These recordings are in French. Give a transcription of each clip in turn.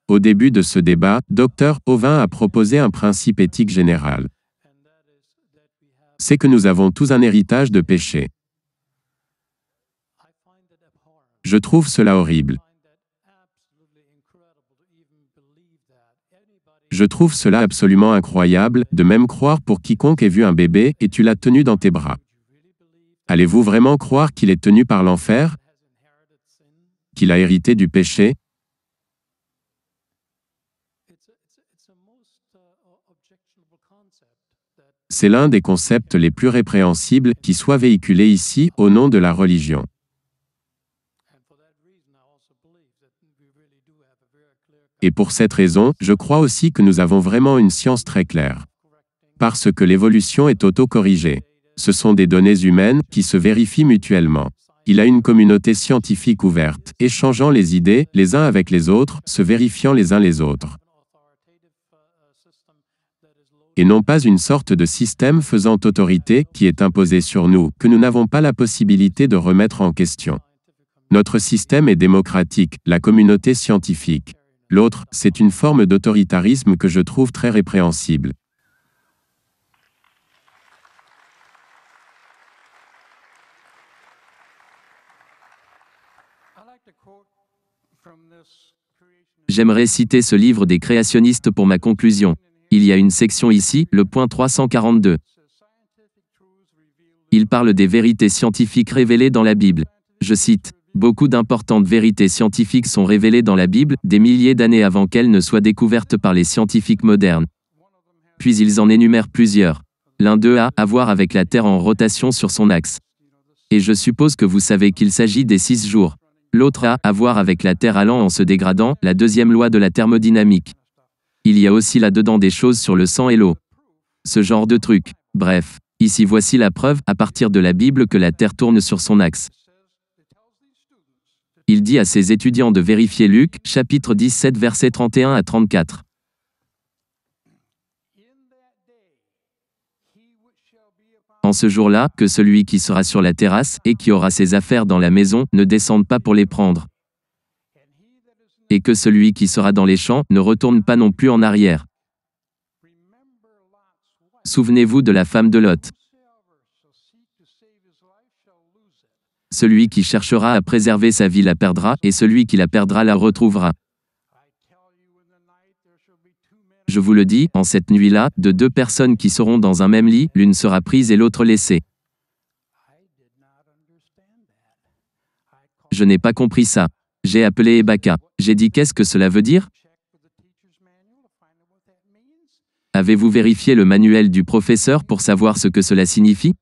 Au début de ce débat, Dr. Ovin a proposé un principe éthique général. C'est que nous avons tous un héritage de péché. Je trouve cela horrible. Je trouve cela absolument incroyable, de même croire pour quiconque ait vu un bébé, et tu l'as tenu dans tes bras. Allez-vous vraiment croire qu'il est tenu par l'enfer? Qu'il a hérité du péché? C'est l'un des concepts les plus répréhensibles qui soit véhiculé ici au nom de la religion. Et pour cette raison, je crois aussi que nous avons vraiment une science très claire. Parce que l'évolution est auto-corrigée. Ce sont des données humaines qui se vérifient mutuellement. Il a une communauté scientifique ouverte, échangeant les idées les uns avec les autres, se vérifiant les uns les autres. Et non pas une sorte de système faisant autorité qui est imposé sur nous, que nous n'avons pas la possibilité de remettre en question. Notre système est démocratique, la communauté scientifique. L'autre, c'est une forme d'autoritarisme que je trouve très répréhensible. J'aimerais citer ce livre des créationnistes pour ma conclusion. Il y a une section ici, le point 342. Il parle des vérités scientifiques révélées dans la Bible. Je cite. Beaucoup d'importantes vérités scientifiques sont révélées dans la Bible, des milliers d'années avant qu'elles ne soient découvertes par les scientifiques modernes. Puis ils en énumèrent plusieurs. L'un d'eux a à voir avec la Terre en rotation sur son axe. Et je suppose que vous savez qu'il s'agit des 6 jours. L'autre a à voir avec la Terre allant en se dégradant, la deuxième loi de la thermodynamique. Il y a aussi là-dedans des choses sur le sang et l'eau. Ce genre de truc. Bref, ici voici la preuve, à partir de la Bible, que la Terre tourne sur son axe. Il dit à ses étudiants de vérifier Luc, chapitre 17, versets 31 à 34. En ce jour-là, que celui qui sera sur la terrasse, et qui aura ses affaires dans la maison, ne descende pas pour les prendre. Et que celui qui sera dans les champs, ne retourne pas non plus en arrière. Souvenez-vous de la femme de Lot. Celui qui cherchera à préserver sa vie la perdra, et celui qui la perdra la retrouvera. Je vous le dis, en cette nuit-là, de 2 personnes qui seront dans un même lit, l'une sera prise et l'autre laissée. Je n'ai pas compris ça. J'ai appelé Ebaka. J'ai dit qu'est-ce que cela veut dire? Avez-vous vérifié le manuel du professeur pour savoir ce que cela signifie?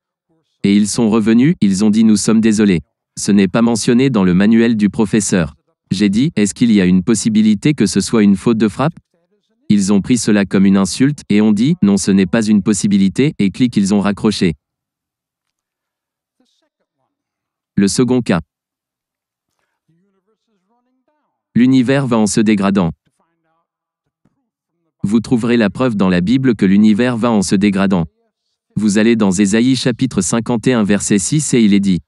Et ils sont revenus, ils ont dit nous sommes désolés. Ce n'est pas mentionné dans le manuel du professeur. J'ai dit, est-ce qu'il y a une possibilité que ce soit une faute de frappe? Ils ont pris cela comme une insulte, et ont dit, non ce n'est pas une possibilité, et clic ils ont raccroché. Le second cas. L'univers va en se dégradant. Vous trouverez la preuve dans la Bible que l'univers va en se dégradant. Vous allez dans Ésaïe chapitre 51 verset 6 et il est dit.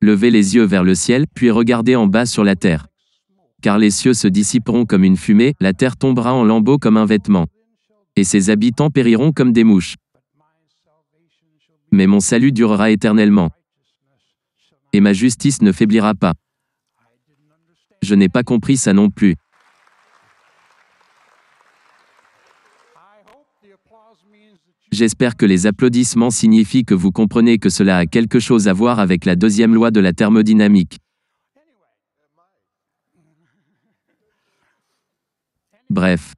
Levez les yeux vers le ciel, puis regardez en bas sur la terre. Car les cieux se dissiperont comme une fumée, la terre tombera en lambeaux comme un vêtement. Et ses habitants périront comme des mouches. Mais mon salut durera éternellement. Et ma justice ne faiblira pas. Je n'ai pas compris ça non plus. J'espère que les applaudissements signifient que vous comprenez que cela a quelque chose à voir avec la deuxième loi de la thermodynamique. Bref.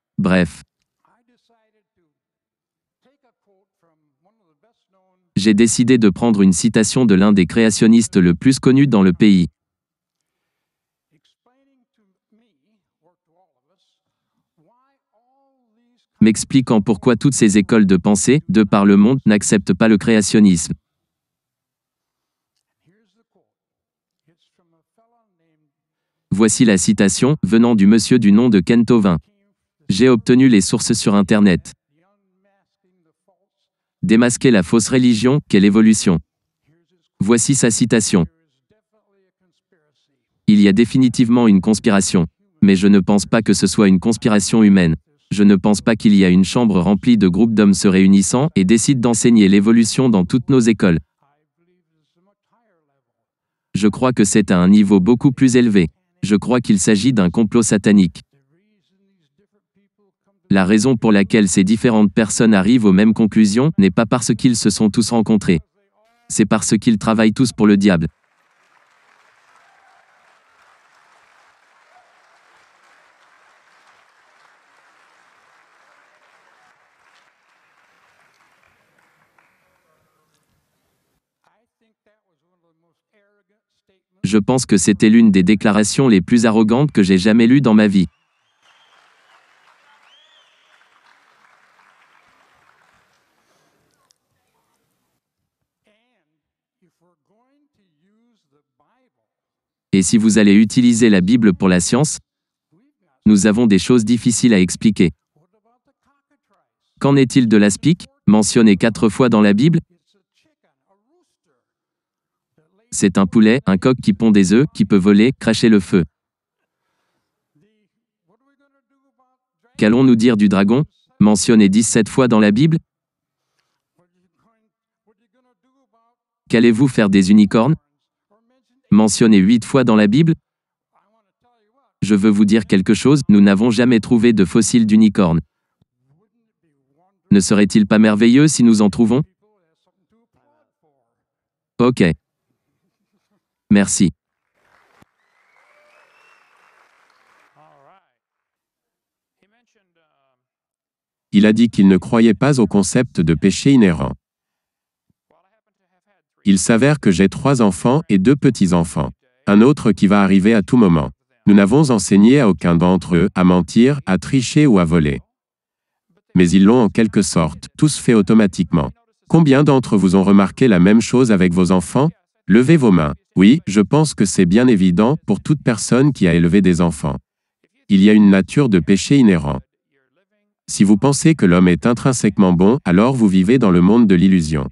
J'ai décidé de prendre une citation de l'un des créationnistes le plus connu dans le pays. M'expliquant pourquoi toutes ces écoles de pensée, de par le monde, n'acceptent pas le créationnisme. Voici la citation, venant du monsieur du nom de Kent Ovin. J'ai obtenu les sources sur Internet. Démasquer la fausse religion, quelle évolution. Voici sa citation. Il y a définitivement une conspiration. Mais je ne pense pas que ce soit une conspiration humaine. Je ne pense pas qu'il y a une chambre remplie de groupes d'hommes se réunissant et décident d'enseigner l'évolution dans toutes nos écoles. Je crois que c'est à un niveau beaucoup plus élevé. Je crois qu'il s'agit d'un complot satanique. La raison pour laquelle ces différentes personnes arrivent aux mêmes conclusions n'est pas parce qu'ils se sont tous rencontrés. C'est parce qu'ils travaillent tous pour le diable. Je pense que c'était l'une des déclarations les plus arrogantes que j'ai jamais lues dans ma vie. Et si vous allez utiliser la Bible pour la science, nous avons des choses difficiles à expliquer. Qu'en est-il de l'aspic, mentionné 4 fois dans la Bible? C'est un poulet, un coq qui pond des œufs, qui peut voler, cracher le feu. Qu'allons-nous dire du dragon, mentionné 17 fois dans la Bible? Qu'allez-vous faire des unicornes, mentionné 8 fois dans la Bible? Je veux vous dire quelque chose, nous n'avons jamais trouvé de fossiles d'unicornes. Ne serait-il pas merveilleux si nous en trouvons? Ok. Merci. Il a dit qu'il ne croyait pas au concept de péché inhérent. Il s'avère que j'ai 3 enfants et 2 petits-enfants. Un autre qui va arriver à tout moment. Nous n'avons enseigné à aucun d'entre eux à mentir, à tricher ou à voler. Mais ils l'ont en quelque sorte, tous fait automatiquement. Combien d'entre vous ont remarqué la même chose avec vos enfants? Levez vos mains. Oui, je pense que c'est bien évident pour toute personne qui a élevé des enfants. Il y a une nature de péché inhérent. Si vous pensez que l'homme est intrinsèquement bon, alors vous vivez dans le monde de l'illusion.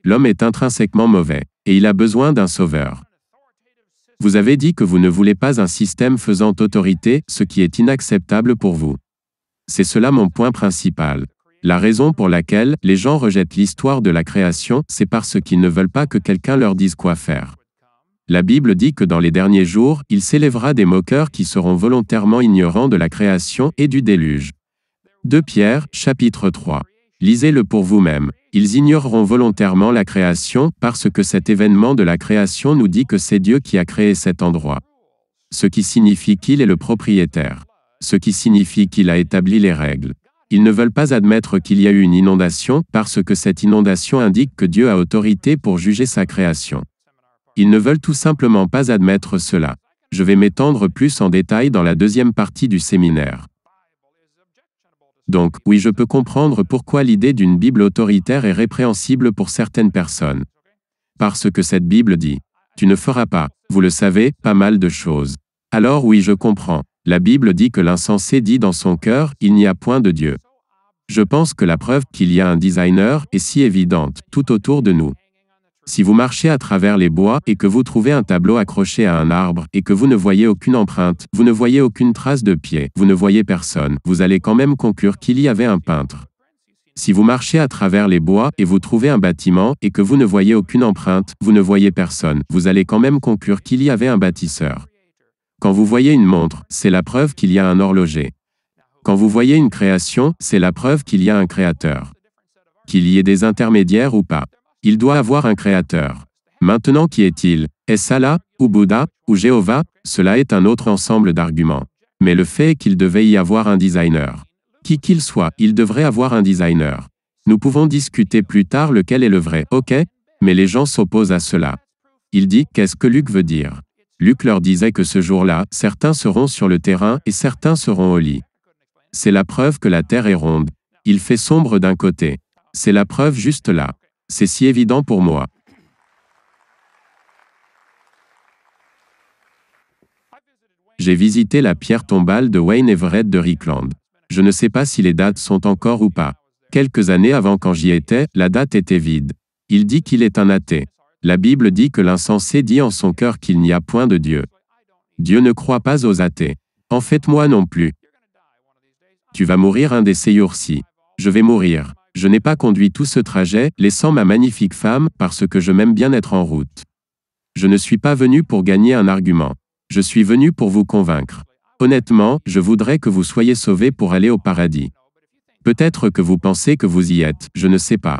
L'homme est intrinsèquement mauvais, et il a besoin d'un sauveur. Vous avez dit que vous ne voulez pas un système faisant autorité, ce qui est inacceptable pour vous. C'est cela mon point principal. La raison pour laquelle les gens rejettent l'histoire de la création, c'est parce qu'ils ne veulent pas que quelqu'un leur dise quoi faire. La Bible dit que dans les derniers jours, il s'élèvera des moqueurs qui seront volontairement ignorants de la création et du déluge. 2 Pierre, chapitre 3. Lisez-le pour vous-même. Ils ignoreront volontairement la création parce que cet événement de la création nous dit que c'est Dieu qui a créé cet endroit. Ce qui signifie qu'il est le propriétaire. Ce qui signifie qu'il a établi les règles. Ils ne veulent pas admettre qu'il y a eu une inondation parce que cette inondation indique que Dieu a autorité pour juger sa création. Ils ne veulent tout simplement pas admettre cela. Je vais m'étendre plus en détail dans la deuxième partie du séminaire. Donc, oui, je peux comprendre pourquoi l'idée d'une Bible autoritaire est répréhensible pour certaines personnes. Parce que cette Bible dit, « Tu ne feras pas, vous le savez, pas mal de choses. » Alors oui, je comprends. La Bible dit que l'insensé dit dans son cœur, « Il n'y a point de Dieu. » Je pense que la preuve qu'il y a un designer est si évidente, tout autour de nous. Si vous marchez à travers les bois et que vous trouvez un tableau accroché à un arbre et que vous ne voyez aucune empreinte, vous ne voyez aucune trace de pied, vous ne voyez personne, vous allez quand même conclure qu'il y avait un peintre. Si vous marchez à travers les bois et vous trouvez un bâtiment et que vous ne voyez aucune empreinte, vous ne voyez personne, vous allez quand même conclure qu'il y avait un bâtisseur. Quand vous voyez une montre, c'est la preuve qu'il y a un horloger. Quand vous voyez une création, c'est la preuve qu'il y a un créateur. Qu'il y ait des intermédiaires ou pas. Il doit avoir un créateur. Maintenant qui est-il? Est-ce Allah, ou Bouddha, ou Jéhovah? Cela est un autre ensemble d'arguments. Mais le fait est qu'il devait y avoir un designer. Qui qu'il soit, il devrait avoir un designer. Nous pouvons discuter plus tard lequel est le vrai, ok? Mais les gens s'opposent à cela. Il dit, qu'est-ce que Luc veut dire? Luc leur disait que ce jour-là, certains seront sur le terrain et certains seront au lit. C'est la preuve que la terre est ronde. Il fait sombre d'un côté. C'est la preuve juste là. C'est si évident pour moi. J'ai visité la pierre tombale de Wayne Everett de Rickland. Je ne sais pas si les dates sont encore ou pas. Quelques années avant quand j'y étais, la date était vide. Il dit qu'il est un athée. La Bible dit que l'insensé dit en son cœur qu'il n'y a point de Dieu. Dieu ne croit pas aux athées. En fait, moi non plus. Tu vas mourir un de ces jours-ci. Je vais mourir. Je n'ai pas conduit tout ce trajet, laissant ma magnifique femme, parce que je m'aime bien être en route. Je ne suis pas venu pour gagner un argument. Je suis venu pour vous convaincre. Honnêtement, je voudrais que vous soyez sauvés pour aller au paradis. Peut-être que vous pensez que vous y êtes, je ne sais pas.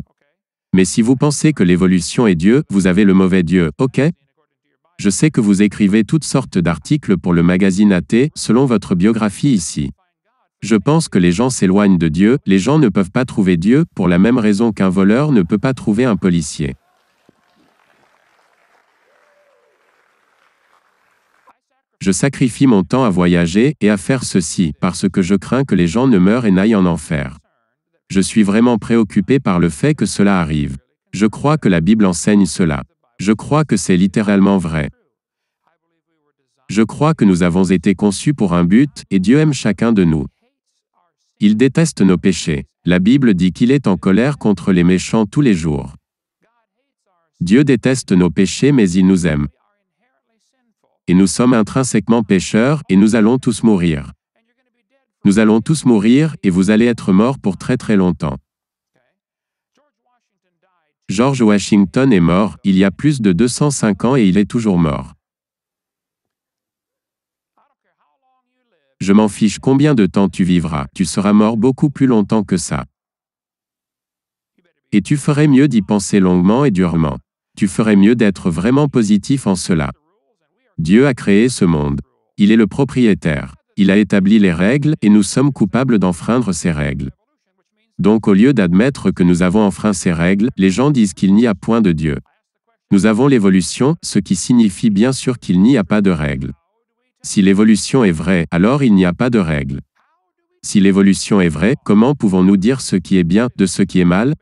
Mais si vous pensez que l'évolution est Dieu, vous avez le mauvais Dieu, ok? Je sais que vous écrivez toutes sortes d'articles pour le magazine athée, selon votre biographie ici. Je pense que les gens s'éloignent de Dieu, les gens ne peuvent pas trouver Dieu, pour la même raison qu'un voleur ne peut pas trouver un policier. Je sacrifie mon temps à voyager et à faire ceci, parce que je crains que les gens ne meurent et n'aillent en enfer. Je suis vraiment préoccupé par le fait que cela arrive. Je crois que la Bible enseigne cela. Je crois que c'est littéralement vrai. Je crois que nous avons été conçus pour un but, et Dieu aime chacun de nous. Il déteste nos péchés. La Bible dit qu'il est en colère contre les méchants tous les jours. Dieu déteste nos péchés mais il nous aime. Et nous sommes intrinsèquement pécheurs et nous allons tous mourir. Nous allons tous mourir et vous allez être morts pour très très longtemps. George Washington est mort il y a plus de 205 ans et il est toujours mort. Je m'en fiche combien de temps tu vivras, tu seras mort beaucoup plus longtemps que ça. Et tu ferais mieux d'y penser longuement et durement. Tu ferais mieux d'être vraiment positif en cela. Dieu a créé ce monde. Il est le propriétaire. Il a établi les règles et nous sommes coupables d'enfreindre ces règles. Donc au lieu d'admettre que nous avons enfreint ces règles, les gens disent qu'il n'y a point de Dieu. Nous avons l'évolution, ce qui signifie bien sûr qu'il n'y a pas de règles. Si l'évolution est vraie, alors il n'y a pas de règles. Si l'évolution est vraie, comment pouvons-nous dire ce qui est bien de ce qui est mal?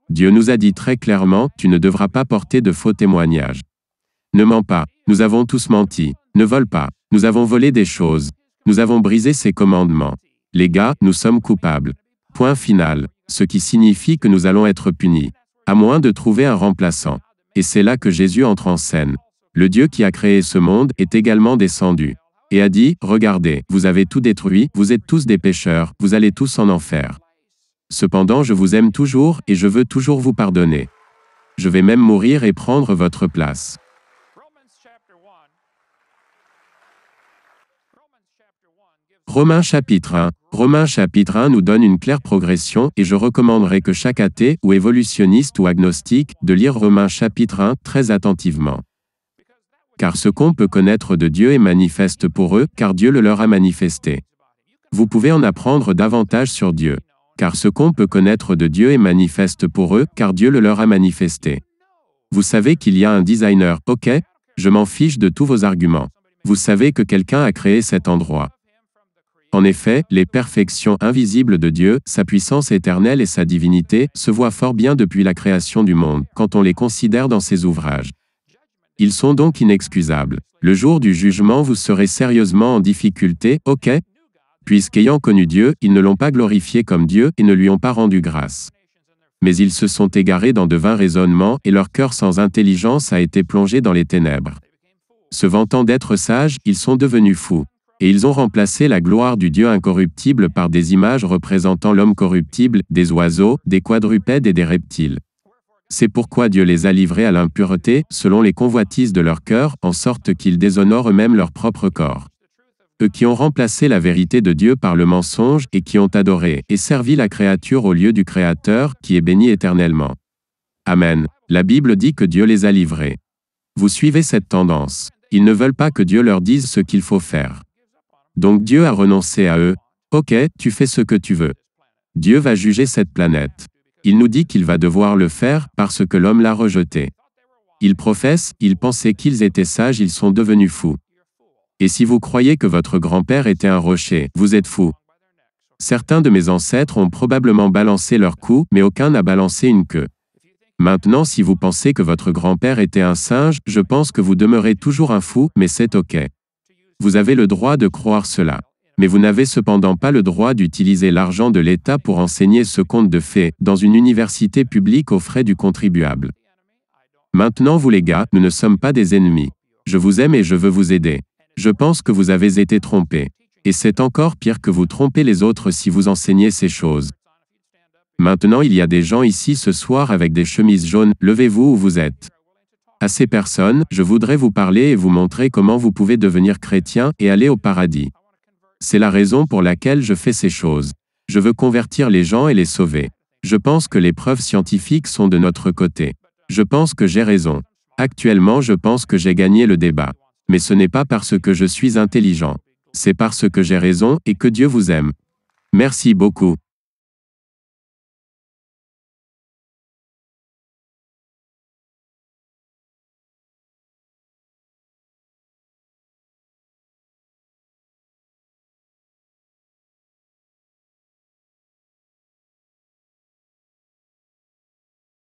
Dieu nous a dit très clairement, tu ne devras pas porter de faux témoignages. Ne mens pas. Nous avons tous menti. Ne vole pas. Nous avons volé des choses. Nous avons brisé ses commandements. Les gars, nous sommes coupables. Point final. Ce qui signifie que nous allons être punis. À moins de trouver un remplaçant. Et c'est là que Jésus entre en scène. Le Dieu qui a créé ce monde est également descendu. Et a dit, regardez, vous avez tout détruit, vous êtes tous des pécheurs, vous allez tous en enfer. Cependant je vous aime toujours et je veux toujours vous pardonner. Je vais même mourir et prendre votre place. Romains chapitre 1. Romains chapitre 1 nous donne une claire progression et je recommanderais que chaque athée, ou évolutionniste ou agnostique, de lire Romains chapitre 1 très attentivement. Car ce qu'on peut connaître de Dieu est manifeste pour eux, car Dieu le leur a manifesté. Vous pouvez en apprendre davantage sur Dieu. Car ce qu'on peut connaître de Dieu est manifeste pour eux, car Dieu le leur a manifesté. Vous savez qu'il y a un designer, ok? Je m'en fiche de tous vos arguments. Vous savez que quelqu'un a créé cet endroit. En effet, les perfections invisibles de Dieu, sa puissance éternelle et sa divinité, se voient fort bien depuis la création du monde, quand on les considère dans ses ouvrages. Ils sont donc inexcusables. Le jour du jugement vous serez sérieusement en difficulté, ok? Puisqu'ayant connu Dieu, ils ne l'ont pas glorifié comme Dieu et ne lui ont pas rendu grâce. Mais ils se sont égarés dans de vains raisonnements et leur cœur sans intelligence a été plongé dans les ténèbres. Se vantant d'être sages, ils sont devenus fous. Et ils ont remplacé la gloire du Dieu incorruptible par des images représentant l'homme corruptible, des oiseaux, des quadrupèdes et des reptiles. C'est pourquoi Dieu les a livrés à l'impureté, selon les convoitises de leur cœur, en sorte qu'ils déshonorent eux-mêmes leur propre corps. Eux qui ont remplacé la vérité de Dieu par le mensonge et qui ont adoré et servi la créature au lieu du Créateur, qui est béni éternellement. Amen. La Bible dit que Dieu les a livrés. Vous suivez cette tendance. Ils ne veulent pas que Dieu leur dise ce qu'il faut faire. Donc Dieu a renoncé à eux. Ok, tu fais ce que tu veux. Dieu va juger cette planète. Il nous dit qu'il va devoir le faire parce que l'homme l'a rejeté. Ils professent, ils pensaient qu'ils étaient sages, ils sont devenus fous. Et si vous croyez que votre grand-père était un rocher, vous êtes fous. Certains de mes ancêtres ont probablement balancé leur cou, mais aucun n'a balancé une queue. Maintenant, si vous pensez que votre grand-père était un singe, je pense que vous demeurez toujours un fou, mais c'est ok. Vous avez le droit de croire cela. Mais vous n'avez cependant pas le droit d'utiliser l'argent de l'État pour enseigner ce conte de fées, dans une université publique aux frais du contribuable. Maintenant vous les gars, nous ne sommes pas des ennemis. Je vous aime et je veux vous aider. Je pense que vous avez été trompé. Et c'est encore pire que vous trompez les autres si vous enseignez ces choses. Maintenant il y a des gens ici ce soir avec des chemises jaunes, levez-vous où vous êtes. À ces personnes, je voudrais vous parler et vous montrer comment vous pouvez devenir chrétien et aller au paradis. C'est la raison pour laquelle je fais ces choses. Je veux convertir les gens et les sauver. Je pense que les preuves scientifiques sont de notre côté. Je pense que j'ai raison. Actuellement, je pense que j'ai gagné le débat. Mais ce n'est pas parce que je suis intelligent. C'est parce que j'ai raison et que Dieu vous aime. Merci beaucoup.